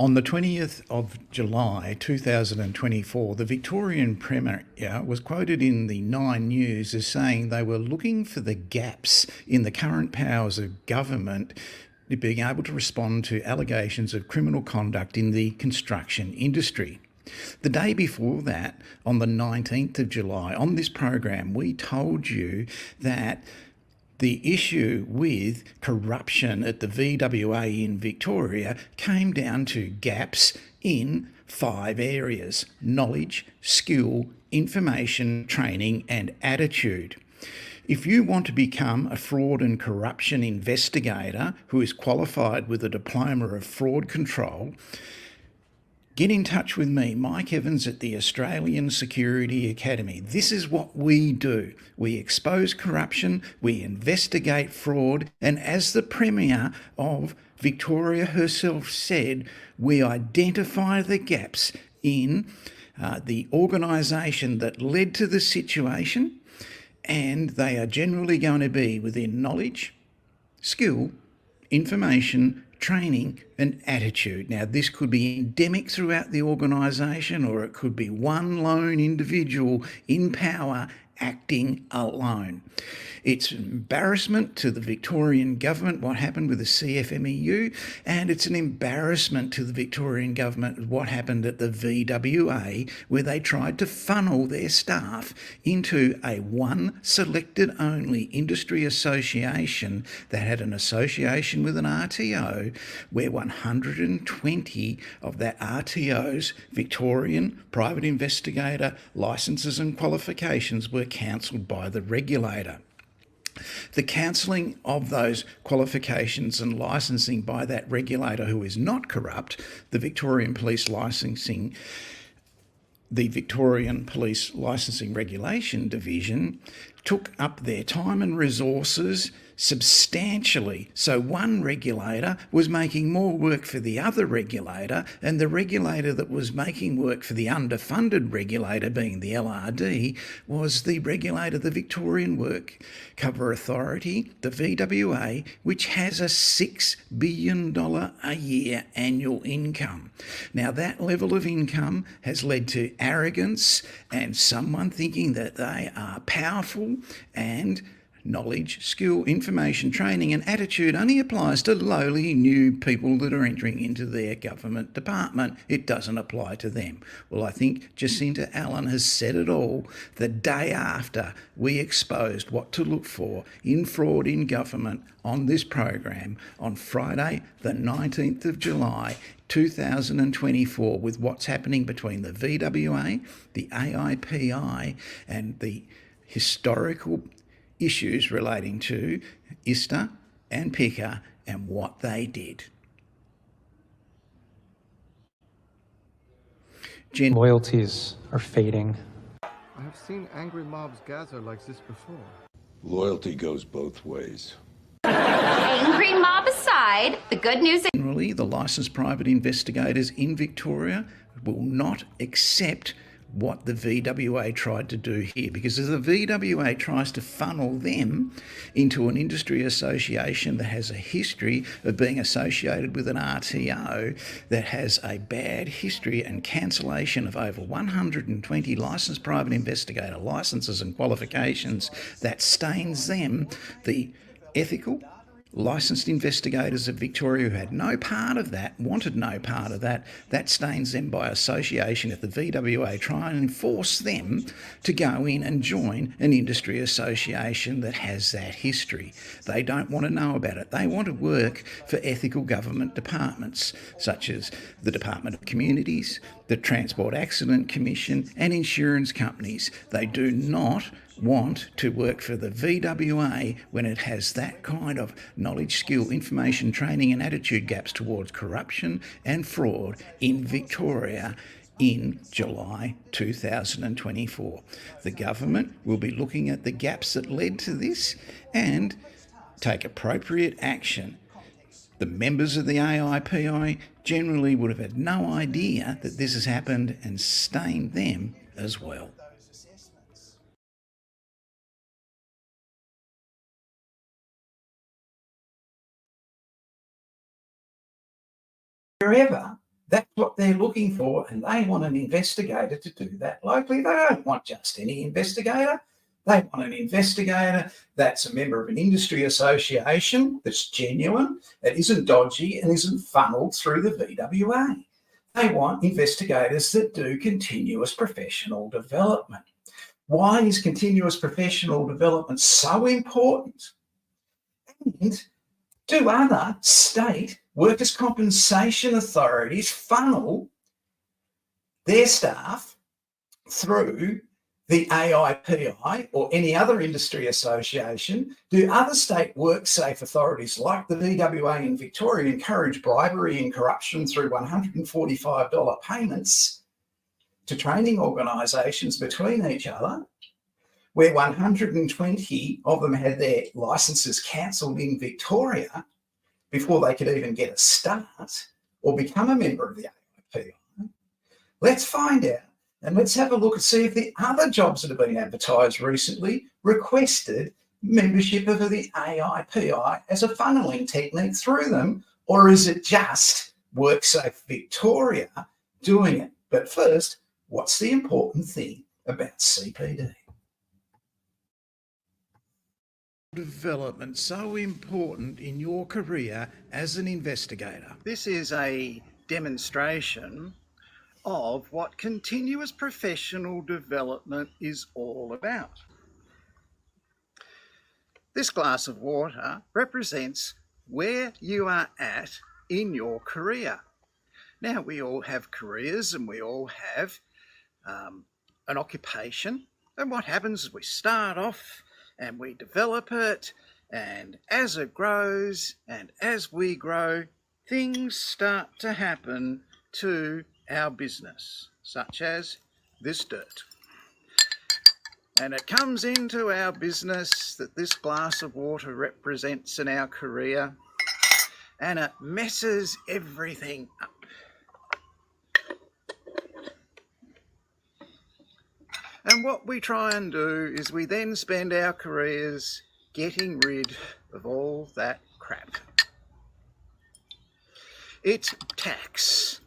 On the 20th of July 2024, the Victorian Premier was quoted in the Nine News as saying they were looking for the gaps in the current powers of government being able to respond to allegations of criminal conduct in the construction industry. The day before that, on the 19th of July, on this program, we told you that the issue with corruption at the VWA in Victoria came down to gaps in 5 areas: knowledge, skill, information, training, and attitude. If you want to become a fraud and corruption investigator who is qualified with a diploma of fraud control, get in touch with me, Mike Evans, at the Australian Security Academy. This is what we do. We expose corruption, we investigate fraud, and as the Premier of Victoria herself said, we identify the gaps in the organisation that led to the situation, and they are generally going to be within knowledge, skill, information, training, and attitude. Now, this could be endemic throughout the organisation, or it could be one lone individual in power acting alone. It's an embarrassment to the Victorian government what happened with the CFMEU, and it's an embarrassment to the Victorian government what happened at the VWA, where they tried to funnel their staff into a one selected only industry association that had an association with an RTO, where 120 of that RTO's Victorian private investigator licences and qualifications were cancelled by the regulator. The cancelling of those qualifications and licensing by that regulator, who is not corrupt, the Victorian Police Licensing Regulation Division, took up their time and resources substantially. So one regulator was making more work for the other regulator, and the regulator that was making work for the underfunded regulator, being the LRD, was the regulator, the Victorian Work Cover Authority, the VWA, which has a $6 billion a year annual income. Now, that level of income has led to arrogance and someone thinking that they are powerful, and knowledge, skill, information, training, and attitude only applies to lowly new people that are entering into their government department. It doesn't apply to them. Well, I think Jacinta Allen has said it all the day after we exposed what to look for in fraud in government on this program on Friday, the 19th of July, 2024, with what's happening between the VWA, the AIPI, and the historical issues relating to ISTA and PICA and what they did. Loyalties are fading. I have seen angry mobs gather like this before. Loyalty goes both ways. Angry mob aside, the good news is generally the licensed private investigators in Victoria will not accept what the VWA tried to do here, because as the VWA tries to funnel them into an industry association that has a history of being associated with an RTO that has a bad history and cancellation of over 120 licensed private investigator licenses and qualifications, that stains them, the ethical licensed investigators of Victoria who had no part of that, wanted no part of that, that stains them by association. If the VWA try and enforce them to go in and join an industry association that has that history, they don't want to know about it. They want to work for ethical government departments such as the Department of Communities, the Transport Accident Commission, and insurance companies. They do not want to work for the VWA when it has that kind of knowledge, skill, information, training, and attitude gaps towards corruption and fraud in Victoria in July 2024. The government will be looking at the gaps that led to this and take appropriate action. The members of the AIPI generally would have had no idea that this has happened and stained them as well. Wherever That's what they're looking for, and they want an investigator to do that locally. They don't want just any investigator. They want an investigator that's a member of an industry association that's genuine, that isn't dodgy and isn't funneled through the VWA. They want investigators that do continuous professional development. Why is continuous professional development so important? And do other state workers' compensation authorities funnel their staff through the AIPI or any other industry association? Do other state WorkSafe authorities like the VWA in Victoria encourage bribery and corruption through $145 payments to training organisations between each other, where 120 of them had their licences cancelled in Victoria before they could even get a start or become a member of the AIPI? Let's find out, and let's have a look and see if the other jobs that have been advertised recently requested membership of the AIPI as a funneling technique through them, or is it just WorkSafe Victoria doing it? But first, what's the important thing about CPD? Development so important in your career as an investigator. This is a demonstration of what continuous professional development is all about. This glass of water represents where you are at in your career. Now, we all have careers and we all have an occupation, and what happens is we start off and we develop it, and as it grows and as we grow, things start to happen to our business, such as this dirt. And it comes into our business that this glass of water represents in our career, and it messes everything up. And what we try and do is we then spend our careers getting rid of all that crap. It's tax.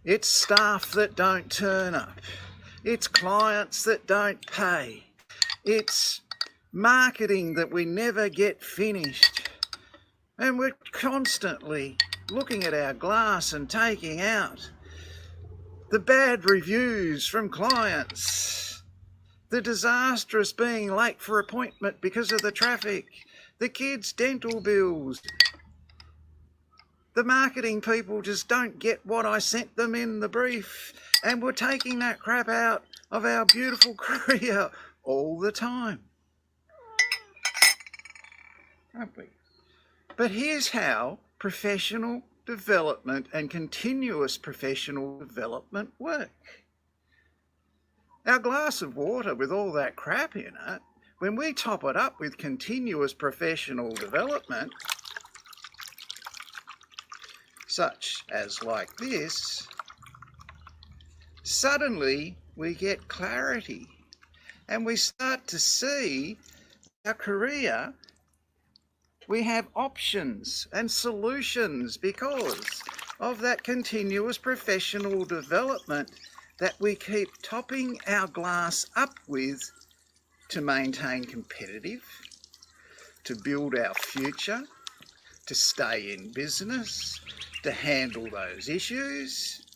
It's staff that don't turn up. It's clients that don't pay. It's marketing that we never get finished. And we're constantly looking at our glass and taking out the bad reviews from clients, the disastrous being late for appointment because of the traffic, the kids' dental bills. The marketing people just don't get what I sent them in the brief, and we're taking that crap out of our beautiful career all the time, aren't we? But here's how professional development and continuous professional development work. Our glass of water with all that crap in it, when we top it up with continuous professional development, such as like this, suddenly we get clarity and we start to see our career. We have options and solutions because of that continuous professional development that we keep topping our glass up with to maintain competitive, to build our future, to stay in business, to handle those issues,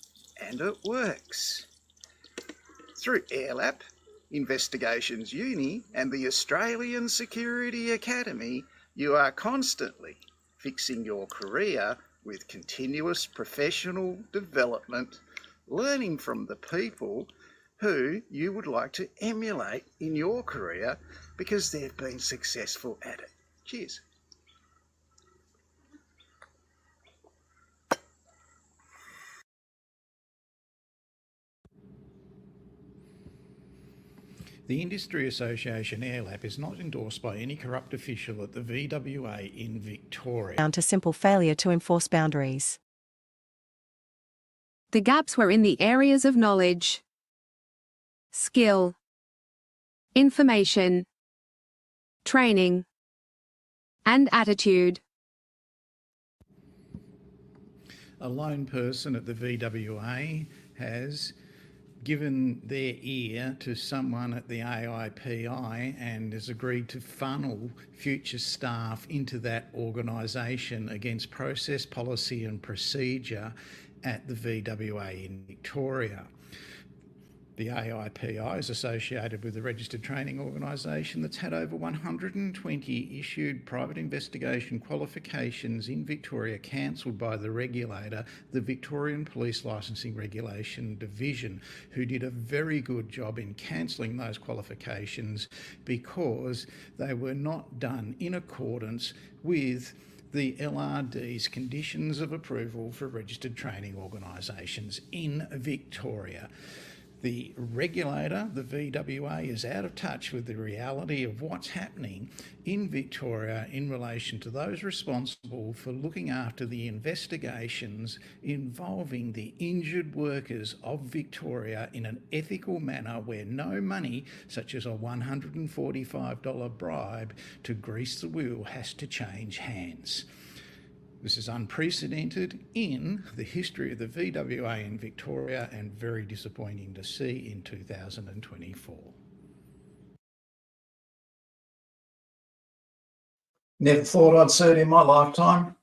and it works. Through AirLap, Investigations Uni, and the Australian Security Academy, you are constantly fixing your career with continuous professional development, learning from the people who you would like to emulate in your career because they've been successful at it. Cheers. The Industry Association AirLap is not endorsed by any corrupt official at the VWA in Victoria. Down to simple failure to enforce boundaries. The gaps were in the areas of knowledge, skill, information, training, and attitude. a lone person at the VWA has given their ear to someone at the AIPI and has agreed to funnel future staff into that organisation against process, policy and procedure at the VWA in Victoria. The AIPI is associated with the registered training organisation that's had over 120 issued private investigation qualifications in Victoria cancelled by the regulator, the Victorian Police Licensing Regulation Division, who did a very good job in cancelling those qualifications because they were not done in accordance with the LRD's conditions of approval for registered training organisations in Victoria. The regulator, the VWA, is out of touch with the reality of what's happening in Victoria in relation to those responsible for looking after the investigations involving the injured workers of Victoria in an ethical manner where no money, such as a $145 bribe to grease the wheel, has to change hands. This is unprecedented in the history of the VWA in Victoria and very disappointing to see in 2024. Never thought I'd see it in my lifetime.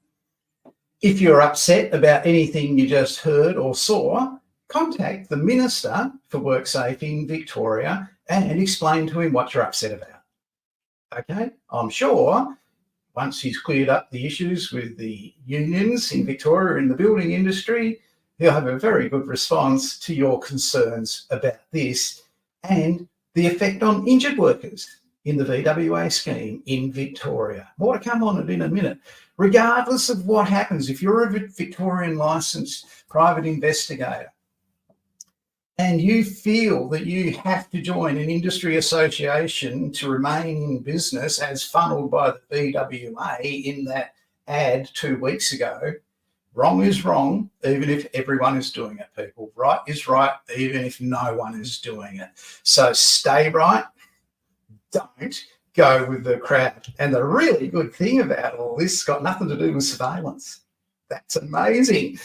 If you're upset about anything you just heard or saw, contact the Minister for WorkSafe in Victoria and explain to him what you're upset about. Okay? I'm sure once he's cleared up the issues with the unions in Victoria in the building industry, he'll have a very good response to your concerns about this and the effect on injured workers in the VWA scheme in Victoria. More to come on it in a minute. Regardless of what happens, if you're a Victorian licensed private investigator and you feel that you have to join an industry association to remain in business as funneled by the VWA in that ad 2 weeks ago, wrong is wrong, even if everyone is doing it, people. Right is right, even if no one is doing it. So stay right, don't go with the crowd. And the really good thing about all this has got nothing to do with surveillance. That's amazing.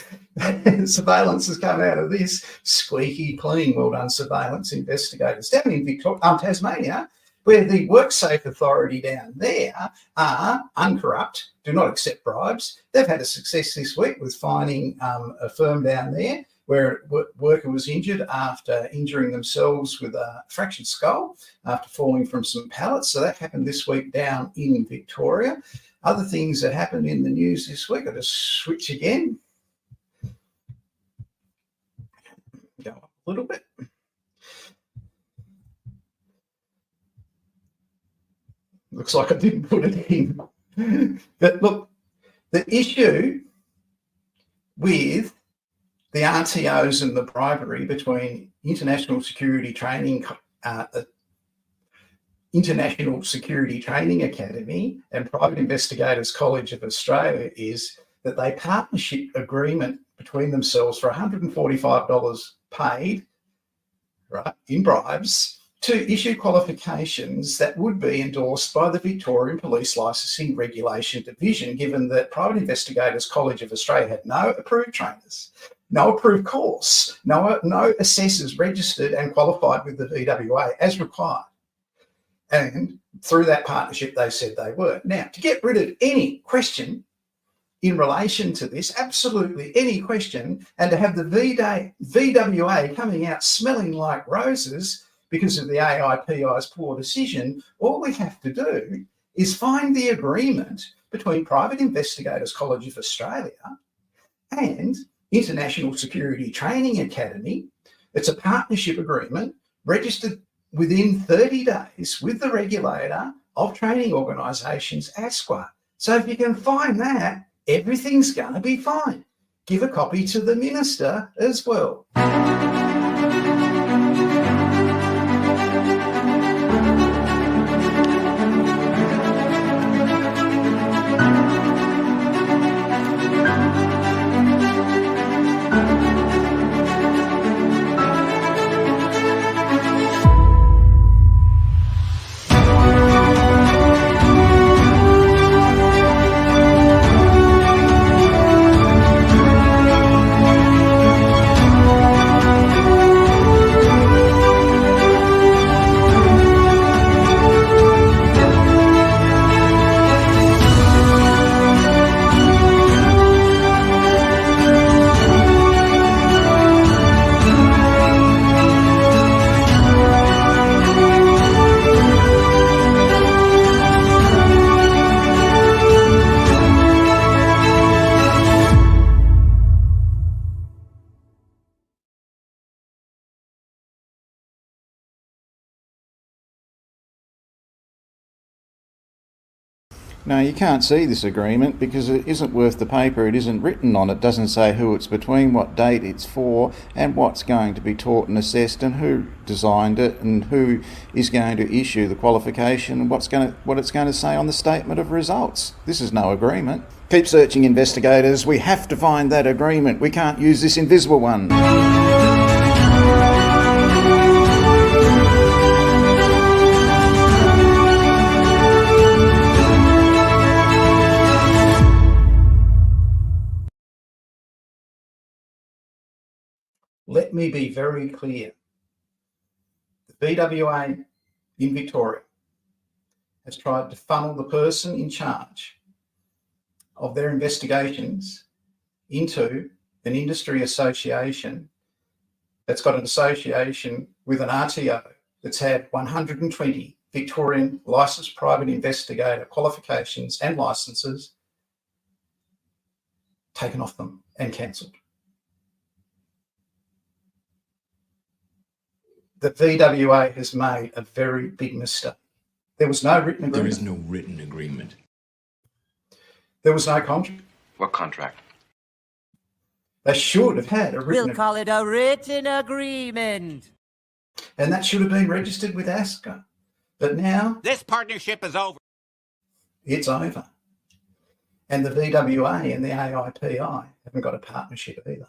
Surveillance has come out of this squeaky clean. Well done, surveillance investigators. Down in Victoria, Tasmania, where the WorkSafe Authority down there are uncorrupt, do not accept bribes. They've had a success this week with finding a firm down there where a worker was injured after injuring themselves with a fractured skull after falling from some pallets. So that happened this week down in Victoria. Other things that happened in the news this week, I'll just switch again. Go up a little bit. Looks like I didn't put it in. But look, the issue with the RTOs and the bribery between International Security Training Academy and Private Investigators College of Australia is that they partnership agreement between themselves for $145 paid, right, in bribes to issue qualifications that would be endorsed by the Victorian Police Licensing Regulation Division, given that Private Investigators College of Australia had no approved trainers, no approved course, no assessors registered and qualified with the VWA as required. And through that partnership, they said they were. Now, to get rid of any question in relation to this, absolutely any question, and to have the VWA coming out smelling like roses because of the AIPI's poor decision, all we have to do is find the agreement between Private Investigators College of Australia and International Security Training Academy. It's a partnership agreement registered within 30 days with the regulator of training organisations, ASQA. So if you can find that, everything's going to be fine. Give a copy to the Minister as well. No, you can't see this agreement because it isn't worth the paper it isn't written on. It doesn't say who it's between, what date it's for, and what's going to be taught and assessed, and who designed it, and who is going to issue the qualification, and what it's going to say on the statement of results. This is no agreement. Keep searching, investigators. We have to find that agreement. We can't use this invisible one. Let me be very clear. The VWA in Victoria has tried to funnel the person in charge of their investigations into an industry association that's got an association with an RTO that's had 120 Victorian licensed private investigator qualifications and licenses taken off them and cancelled. The VWA has made a very big mistake. There was no written agreement. There is no written agreement. There was no contract. What contract? They should have had a written agreement. We'll call it a written agreement. And that should have been registered with ASCA. But now... This partnership is over. It's over. And the VWA and the AIPI haven't got a partnership either.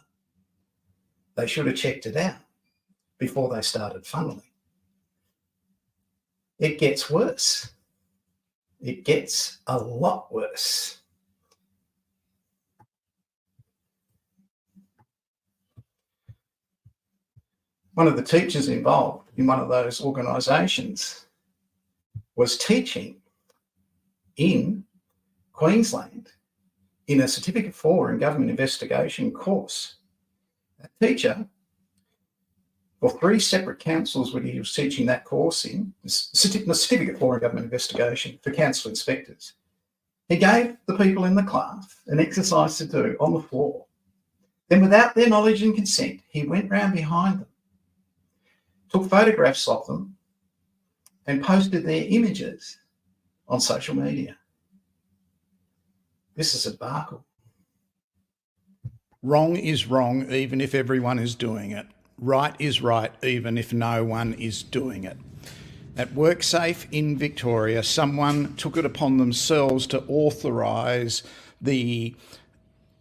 They should have checked it out before they started funneling. It gets worse. It gets a lot worse. One of the teachers involved in one of those organisations was teaching in Queensland in a Certificate 4 in Government Investigation course. That teacher, or 3 separate councils where he was teaching that course in, Certificate 4 in Government Investigation for council inspectors. He gave the people in the class an exercise to do on the floor. Then, without their knowledge and consent, he went round behind them, took photographs of them, and posted their images on social media. This is a debacle. Wrong is wrong, even if everyone is doing it. Right is right, even if no one is doing it. At WorkSafe in Victoria, someone took it upon themselves to authorise the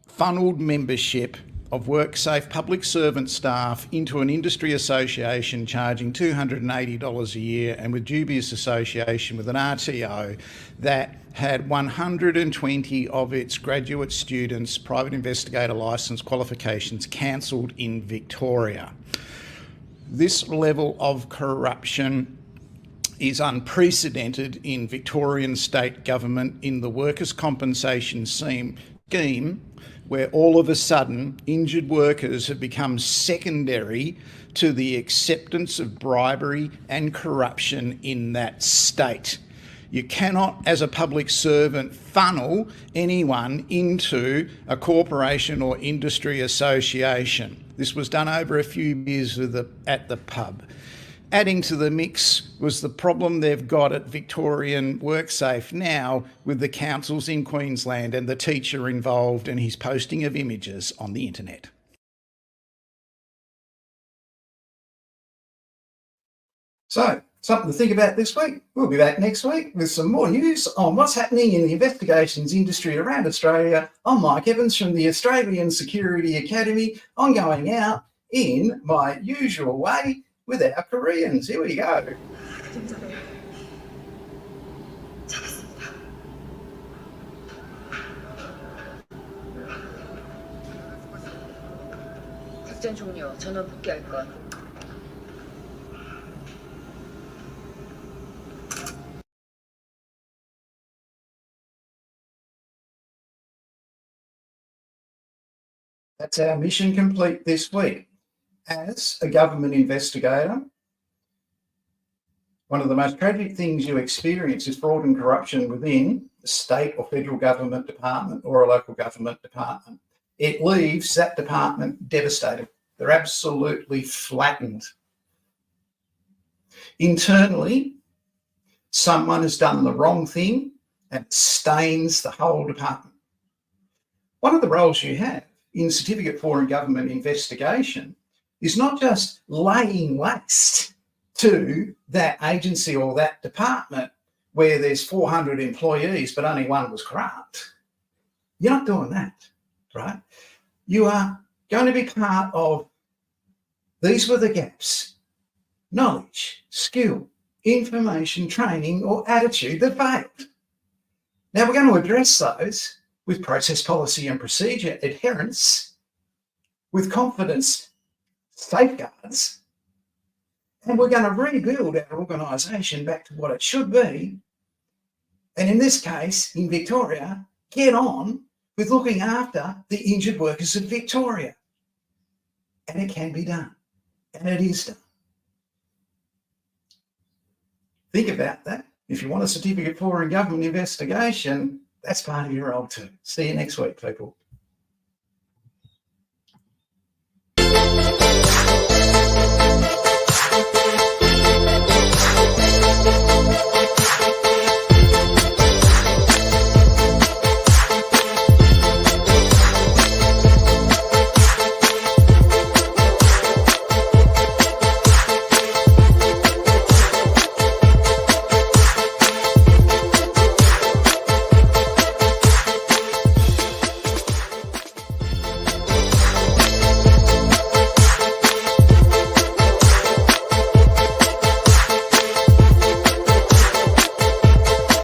funnelled membership of WorkSafe public servant staff into an industry association charging $280 a year, and with dubious association with an RTO that had 120 of its graduate students' private investigator licence qualifications cancelled in Victoria. This level of corruption is unprecedented in Victorian State Government in the workers' compensation scheme, where all of a sudden injured workers have become secondary to the acceptance of bribery and corruption in that state. You cannot, as a public servant, funnel anyone into a corporation or industry association. This was done over a few beers at the pub. Adding to the mix was the problem they've got at Victorian WorkSafe now with the councils in Queensland and the teacher involved and his posting of images on the internet. So, something to think about this week. We'll be back next week with some more news on what's happening in the investigations industry around Australia. I'm Mike Evans from the Australian Security Academy. I'm going out in my usual way with our Koreans. Here we go. 작전 종료. 전원 복귀할 것. That's our mission complete this week. As a government investigator, one of the most tragic things you experience is fraud and corruption within the state or federal government department or a local government department. It leaves that department devastated. They're absolutely flattened. Internally, someone has done the wrong thing and stains the whole department. One of the roles you have in Certificate for and Government investigation is not just laying waste to that agency or that department where there's 400 employees but only one was corrupt. You're not doing that, right? You are going to be part of, these were the gaps: knowledge, skill, information, training, or attitude that failed. Now we're going to address those with process, policy and procedure adherence, with confidence safeguards, and we're going to rebuild our organisation back to what it should be. And in this case, in Victoria, get on with looking after the injured workers of Victoria. And it can be done, and it is done. Think about that. If you want a Certificate for and Government investigation, that's part of your role too. See you next week, people.